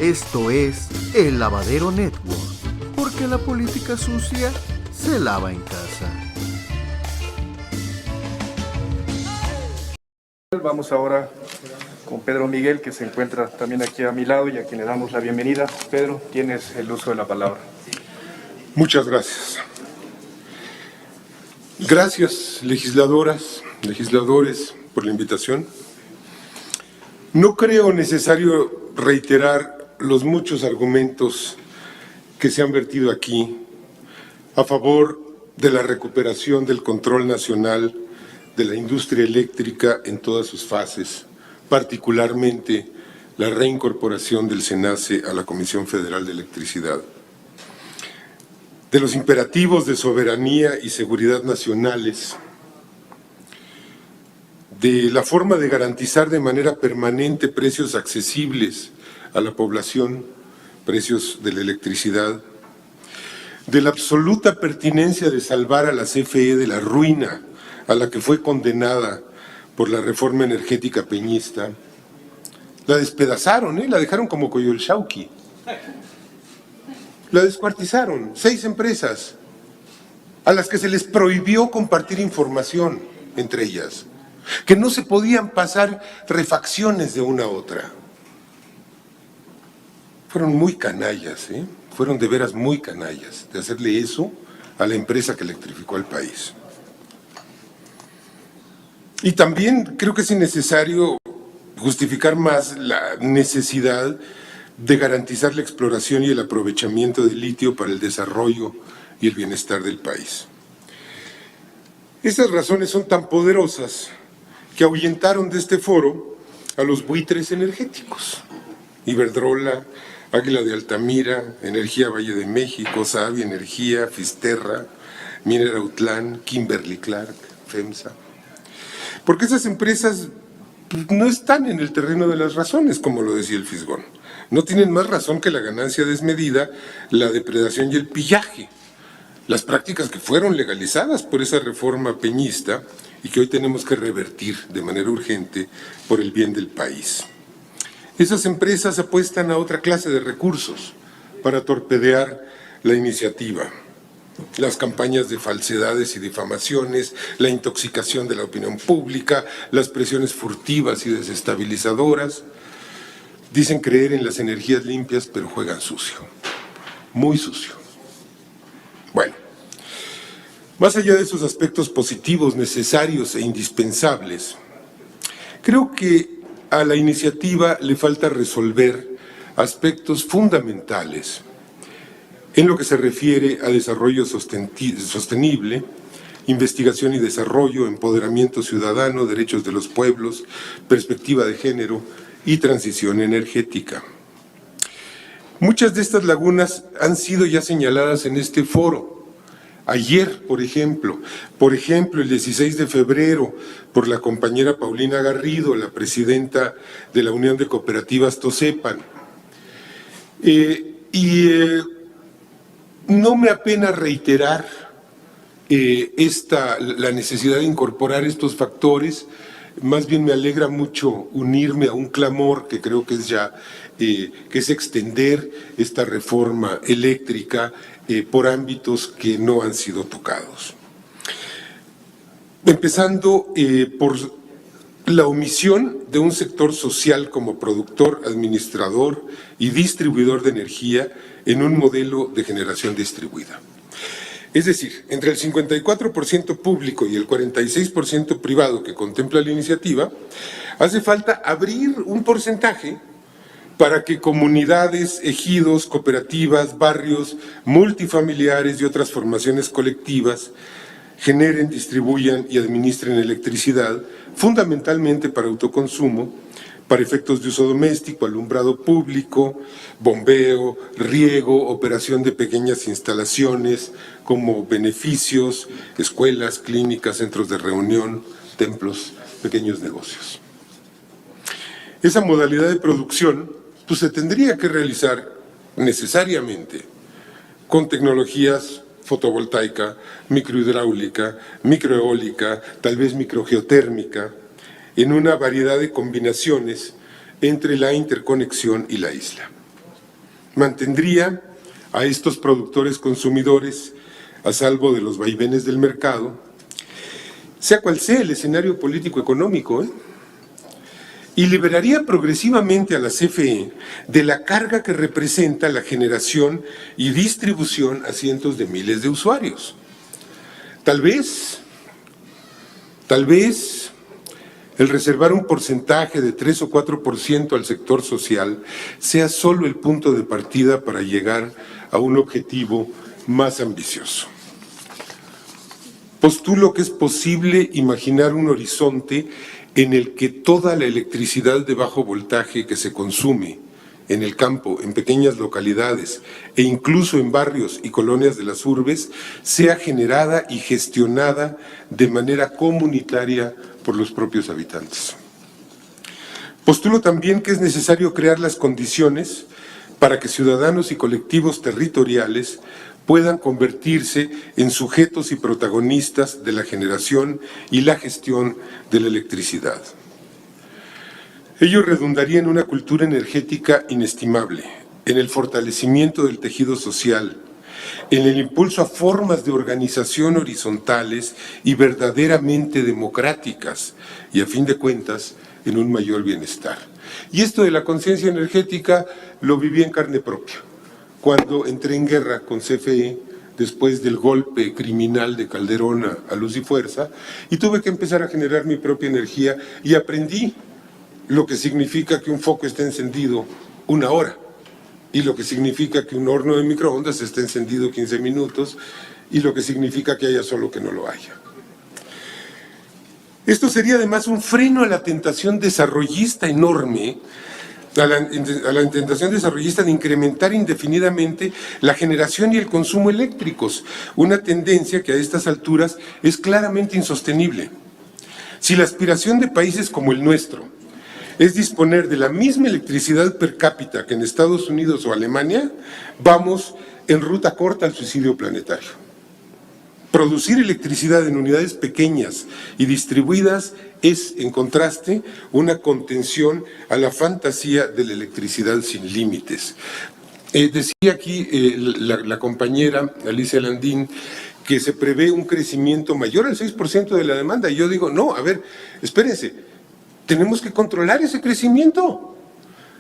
Esto es El Lavadero Network, porque la política sucia se lava en casa. Vamos ahora con Pedro Miguel, que se encuentra también aquí a mi lado y a quien le damos la bienvenida. Pedro, tienes el uso de la palabra. Muchas gracias. Gracias, legisladoras, legisladores, por la invitación. No creo necesario reiterar los muchos argumentos que se han vertido aquí a favor de la recuperación del control nacional de la industria eléctrica en todas sus fases, particularmente la reincorporación del SENACE a la Comisión Federal de Electricidad, de los imperativos de soberanía y seguridad nacionales, de la forma de garantizar de manera permanente precios accesibles a la población, precios de la electricidad, de la absoluta pertinencia de salvar a la CFE de la ruina a la que fue condenada por la reforma energética peñista. La despedazaron, la dejaron como Coyolxauhqui. La descuartizaron, 6 empresas a las que se les prohibió compartir información entre ellas, que no se podían pasar refacciones de una a otra. Fueron muy canallas, fueron de veras muy canallas de hacerle eso a la empresa que electrificó al país. Y también creo que es innecesario justificar más la necesidad de garantizar la exploración y el aprovechamiento del litio para el desarrollo y el bienestar del país. Esas razones son tan poderosas que ahuyentaron de este foro a los buitres energéticos. Iberdrola, Águila de Altamira, Energía Valle de México, Savi Energía, Fisterra, Minerautlán, Kimberly-Clark, FEMSA. Porque esas empresas no están en el terreno de las razones, como lo decía el Fisgón. No tienen más razón que la ganancia desmedida, la depredación y el pillaje. Las prácticas que fueron legalizadas por esa reforma peñista y que hoy tenemos que revertir de manera urgente por el bien del país. Esas empresas apuestan a otra clase de recursos para torpedear la iniciativa. Las campañas de falsedades y difamaciones, la intoxicación de la opinión pública, las presiones furtivas y desestabilizadoras. Dicen creer en las energías limpias, pero juegan sucio, muy sucio. Bueno, más allá de esos aspectos positivos, necesarios e indispensables, creo que a la iniciativa le falta resolver aspectos fundamentales en lo que se refiere a desarrollo sostenible, investigación y desarrollo, empoderamiento ciudadano, derechos de los pueblos, perspectiva de género y transición energética. Muchas de estas lagunas han sido ya señaladas en este foro. Ayer, por ejemplo, el 16 de febrero, por la compañera Paulina Garrido, la presidenta de la Unión de Cooperativas Tosepan. No me apena reiterar la necesidad de incorporar estos factores, más bien me alegra mucho unirme a un clamor que creo que es extender esta reforma eléctrica por ámbitos que no han sido tocados. Empezando por la omisión de un sector social como productor, administrador y distribuidor de energía en un modelo de generación distribuida. Es decir, entre el 54% público y el 46% privado que contempla la iniciativa, hace falta abrir un porcentaje para que comunidades, ejidos, cooperativas, barrios, multifamiliares y otras formaciones colectivas generen, distribuyan y administren electricidad, fundamentalmente para autoconsumo, para efectos de uso doméstico, alumbrado público, bombeo, riego, operación de pequeñas instalaciones como beneficios, escuelas, clínicas, centros de reunión, templos, pequeños negocios. Esa modalidad de producción se tendría que realizar necesariamente con tecnologías fotovoltaica, microhidráulica, microeólica, tal vez microgeotérmica, en una variedad de combinaciones entre la interconexión y la isla. mantendría a estos productores consumidores a salvo de los vaivenes del mercado, sea cual sea el escenario político-económico, y liberaría progresivamente a la CFE de la carga que representa la generación y distribución a cientos de miles de usuarios. Tal vez el reservar un porcentaje de 3 o 4% al sector social sea solo el punto de partida para llegar a un objetivo más ambicioso. Postulo que es posible imaginar un horizonte en el que toda la electricidad de bajo voltaje que se consume en el campo, en pequeñas localidades e incluso en barrios y colonias de las urbes, sea generada y gestionada de manera comunitaria por los propios habitantes. Postulo también que es necesario crear las condiciones para que ciudadanos y colectivos territoriales puedan convertirse en sujetos y protagonistas de la generación y la gestión de la electricidad. Ello redundaría en una cultura energética inestimable, en el fortalecimiento del tejido social, en el impulso a formas de organización horizontales y verdaderamente democráticas, y a fin de cuentas, en un mayor bienestar. Y esto de la conciencia energética lo viví en carne propia, cuando entré en guerra con CFE, después del golpe criminal de Calderón a Luz y Fuerza, y tuve que empezar a generar mi propia energía y aprendí lo que significa que un foco esté encendido 1 hora y lo que significa que un horno de microondas esté encendido 15 minutos y lo que significa que haya solo que no lo haya. Esto sería además un freno a la tentación desarrollista enorme, a la tentación desarrollista de incrementar indefinidamente la generación y el consumo eléctricos, una tendencia que a estas alturas es claramente insostenible. Si la aspiración de países como el nuestro es disponer de la misma electricidad per cápita que en Estados Unidos o Alemania, vamos en ruta corta al suicidio planetario. Producir electricidad en unidades pequeñas y distribuidas es, en contraste, una contención a la fantasía de la electricidad sin límites. Decía aquí la compañera Alicia Landín que se prevé un crecimiento mayor al 6% de la demanda, y yo digo, no, a ver, espérense, tenemos que controlar ese crecimiento.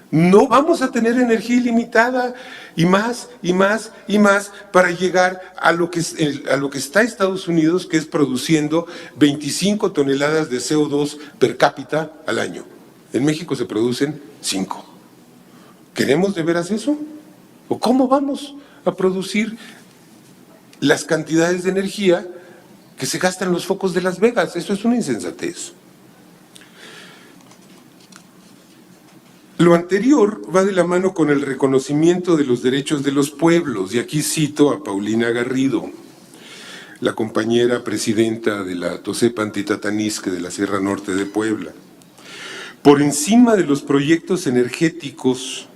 No vamos a tener energía ilimitada y más y más y más para llegar a lo que está Estados Unidos, que es produciendo 25 toneladas de CO2 per cápita al año. En México se producen 5. ¿Queremos de veras eso? ¿O cómo vamos a producir las cantidades de energía que se gastan los focos de Las Vegas? Eso es una insensatez. Lo anterior va de la mano con el reconocimiento de los derechos de los pueblos, y aquí cito a Paulina Garrido, la compañera presidenta de la TOSEPA Antitatanisque de la Sierra Norte de Puebla. Por encima de los proyectos energéticos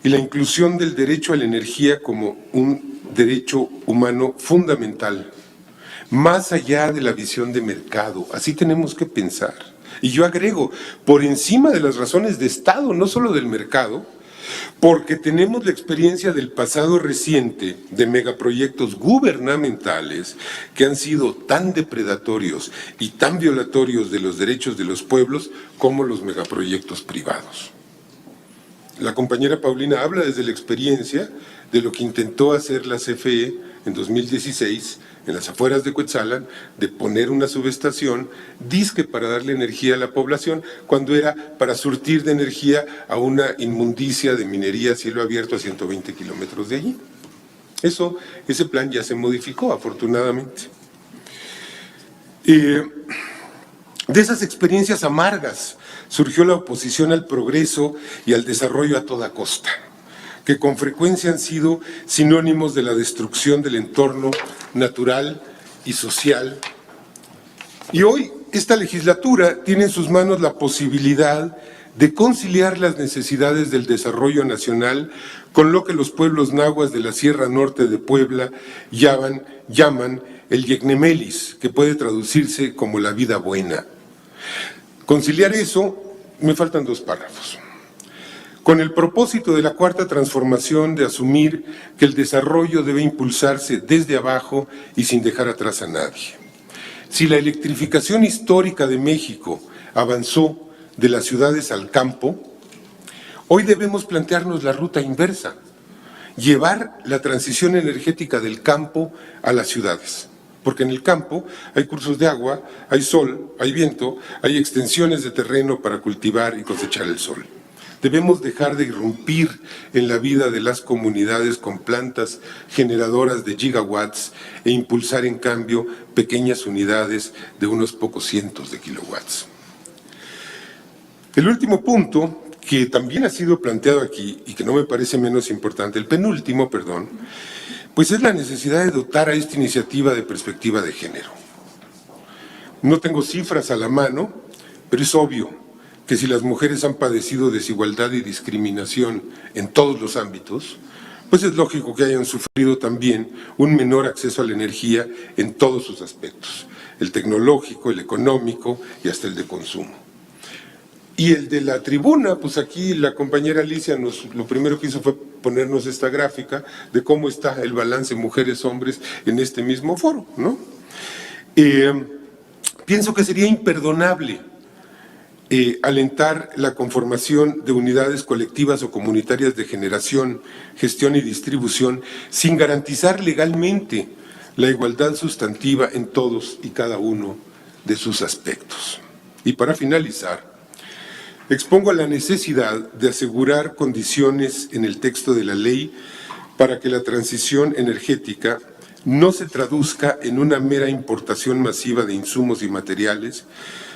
y la inclusión del derecho a la energía como un derecho humano fundamental, más allá de la visión de mercado, así tenemos que pensar. Y yo agrego, por encima de las razones de Estado, no solo del mercado, porque tenemos la experiencia del pasado reciente de megaproyectos gubernamentales que han sido tan depredatorios y tan violatorios de los derechos de los pueblos como los megaproyectos privados. La compañera Paulina habla desde la experiencia de lo que intentó hacer la CFE en 2016 en las afueras de Cuetzalan, de poner una subestación disque para darle energía a la población, cuando era para surtir de energía a una inmundicia de minería a cielo abierto a 120 kilómetros de allí. Ese plan ya se modificó, afortunadamente. De esas experiencias amargas surgió la oposición al progreso y al desarrollo a toda costa, que con frecuencia han sido sinónimos de la destrucción del entorno natural y social. Y hoy esta legislatura tiene en sus manos la posibilidad de conciliar las necesidades del desarrollo nacional con lo que los pueblos nahuas de la Sierra Norte de Puebla llaman el Yecnemelis, que puede traducirse como la vida buena. Conciliar eso, me faltan 2 párrafos. con el propósito de la cuarta transformación de asumir que el desarrollo debe impulsarse desde abajo y sin dejar atrás a nadie. Si la electrificación histórica de México avanzó de las ciudades al campo, hoy debemos plantearnos la ruta inversa, llevar la transición energética del campo a las ciudades. Porque en el campo hay cursos de agua, hay sol, hay viento, hay extensiones de terreno para cultivar y cosechar el sol. Debemos dejar de irrumpir en la vida de las comunidades con plantas generadoras de gigawatts e impulsar en cambio pequeñas unidades de unos pocos cientos de kilowatts. El último punto, que también ha sido planteado aquí y que no me parece menos importante, el penúltimo, perdón, pues es la necesidad de dotar a esta iniciativa de perspectiva de género. No tengo cifras a la mano, pero es obvio que si las mujeres han padecido desigualdad y discriminación en todos los ámbitos, pues es lógico que hayan sufrido también un menor acceso a la energía en todos sus aspectos, el tecnológico, el económico y hasta el de consumo. Y el de la tribuna, pues aquí la compañera Alicia lo primero que hizo fue ponernos esta gráfica de cómo está el balance mujeres-hombres en este mismo foro, ¿no? Pienso que sería imperdonable alentar la conformación de unidades colectivas o comunitarias de generación, gestión y distribución sin garantizar legalmente la igualdad sustantiva en todos y cada uno de sus aspectos. Y para finalizar, expongo la necesidad de asegurar condiciones en el texto de la ley para que la transición energética no se traduzca en una mera importación masiva de insumos y materiales,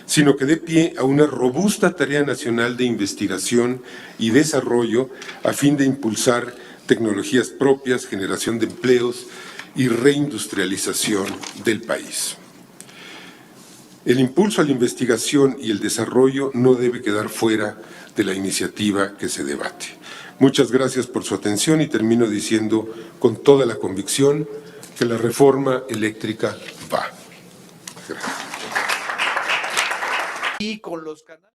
sino que dé pie a una robusta tarea nacional de investigación y desarrollo a fin de impulsar tecnologías propias, generación de empleos y reindustrialización del país. El impulso a la investigación y el desarrollo no debe quedar fuera de la iniciativa que se debate. Muchas gracias por su atención y termino diciendo con toda la convicción que la reforma eléctrica va. Gracias. Y con los canales.